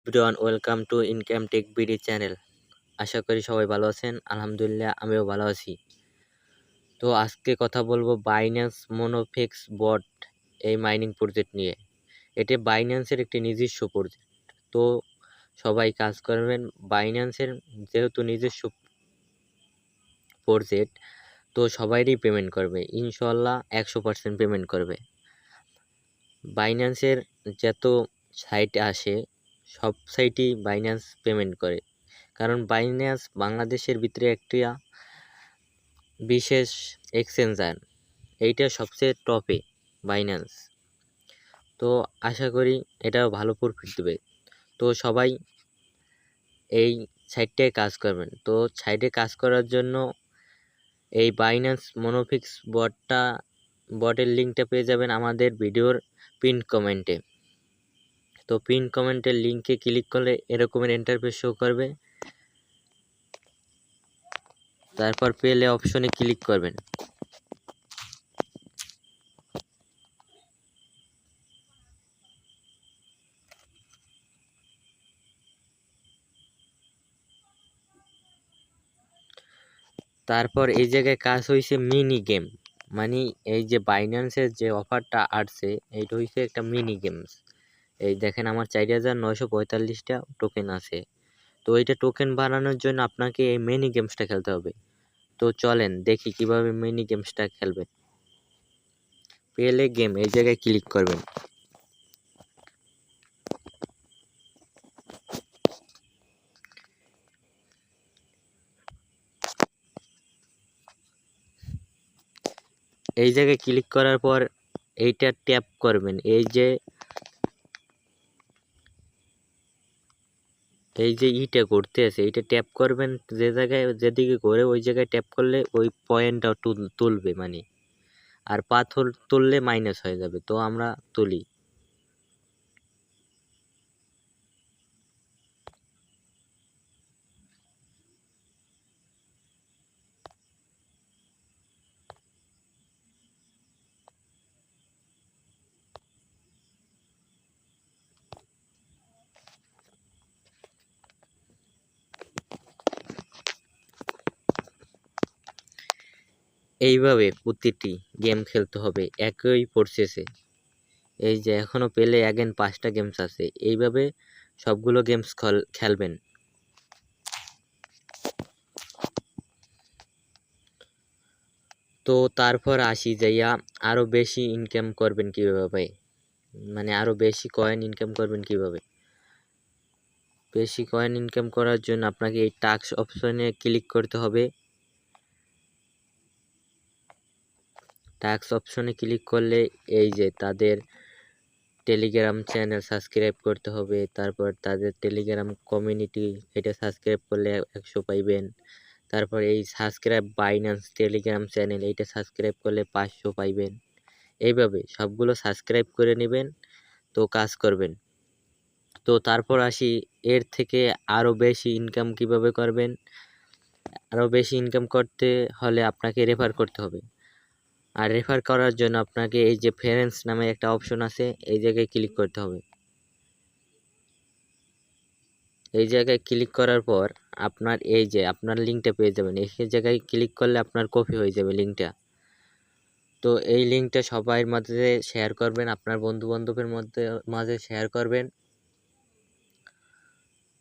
Everyone welcome to income tech BD channel. আশা করি সবাই ভালো আছেন। আলহামদুলিল্লাহ আমিও ভালো আছি। তো আজকে কথা বলবো বাইন্যান্স মনোফিক্স বট এই মাইনিং প্রজেক্ট নিয়ে। এটি বাইন্যান্সের একটি নিজস্ব প্রজেক্ট। তো সবাই কাজ করবেন। বাইন্যান্সের যেহেতু নিজস্ব প্রজেক্ট, তো সবাইরই পেমেন্ট করবে ইনশাল্লাহ, 100% পেমেন্ট করবে। বাইন্যান্সের যত সাইট আসে সব সাইটই বাইন্যান্স পেমেন্ট করে, কারণ বাইন্যান্স বাংলাদেশের ভিতরে একটা বিশেষ এক্সচেঞ্জার, এইটা সবচেয়ে টপে বাইন্যান্স। তো আশা করি এটাও ভালো প্রফিট দেবে। তো সবাই এই সাইটটায় কাজ করবেন। তো সাইটে কাজ করার জন্য এই বাইন্যান্স মনোফিক্স বটের লিঙ্কটা পেয়ে যাবেন আমাদের ভিডিওর পিন কমেন্টে। তো পিন কমেন্টের লিঙ্কে ক্লিক করলে এরকমের ইন্টারফেস শো করবে। তারপর পেলে অপশনে ক্লিক করবেন। তারপর এই জায়গায় কাজ হয়েছে মিনি গেম, মানে এই যে বাইন্যান্সের যে অফারটা আসছে এইটা হয়েছে একটা মিনি গেমস। এই দেখেন আমার 4945টা টোকেন আছে। তো এইটা টোকেন বানানোর জন্য আপনাকে এই মিনি গেমসটা খেলতে হবে। তো চলেন দেখি কিভাবে মিনি গেমসটা খেলবেন। পেলে গেম এই জায়গায় ক্লিক করবেন। এই জায়গায় ক্লিক করার পর এইটা ট্যাপ করবেন। এই যে ইটা করতে আছে এইটা ট্যাপ করবেন, যে জায়গায় যেদিকে ঘোরে ওই জায়গায় ট্যাপ করলে ওই পয়েন্টটা তুলবে, মানে আর পাথর তুললে মাইনাস হয়ে যাবে। তো আমরা তুলি। এইভাবে প্রতিটি গেম খেলতে হবে একই প্রসেসে। এই যে এখনো পেলে অ্যাগেন 5টা গেমস আছে, এইভাবে সবগুলো গেমস খেলবেন। তো তারপর আসি যাইয়া আরো বেশি ইনকাম করবেন কিভাবে, মানে আরো বেশি কয়েন ইনকাম করবেন কিভাবে। বেশি কয়েন ইনকাম করার জন্য আপনাকে এই টাস্ক অপশনে ক্লিক করতে হবে। টাস্ক অপশনে ক্লিক করলে এই যে তাদের টেলিগ্রাম চ্যানেল সাবস্ক্রাইব করতে হবে, তারপর তাদের টেলিগ্রাম কমিউনিটি এটা সাবস্ক্রাইব করলে 100 পাইবেন। তারপর এই সাবস্ক্রাইব বাইন্যান্স টেলিগ্রাম চ্যানেল এইটা সাবস্ক্রাইব করলে 500 পাইবেন। এইভাবে সবগুলো সাবস্ক্রাইব করে নেবেন, তো কাজ করবেন। তো তারপর আসি এর থেকে আরও বেশি ইনকাম কিভাবে করবেন। আরও বেশি ইনকাম করতে হলে আপনাকে রেফার করতে হবে। আর রেফার করার জন্য আপনাকে এই যে ফ্রেন্ডস নামে একটা অপশন আছে, এই জায়গায় ক্লিক করতে হবে। এই জায়গায় ক্লিক করার পর আপনার এই যে আপনার লিঙ্কটা পেয়ে যাবেন। এই জায়গায় ক্লিক করলে আপনার কপি হয়ে যাবে লিঙ্কটা। তো এই লিঙ্কটা সবার মাঝে শেয়ার করবেন, আপনার বন্ধু বান্ধবের মাঝে শেয়ার করবেন।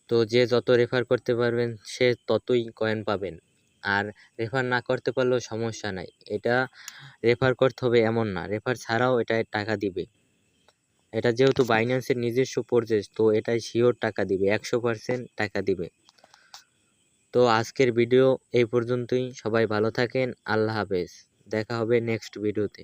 তো যে যত রেফার করতে পারবেন সে ততই কয়েন পাবেন। আর রেফার না করতে পারলেও সমস্যা নাই, এটা রেফার করতে হবে এমন না, রেফার ছাড়াও এটা টাকা দিবে। এটা যেহেতু বাইন্যান্সের নিজস্ব প্রজেক্ট, তো এটাই শিওর টাকা দিবে, 100% টাকা দিবে। তো আজকের ভিডিও এই পর্যন্তই। সবাই ভালো থাকেন। আল্লাহ হাফেজ। দেখা হবে নেক্সট ভিডিওতে।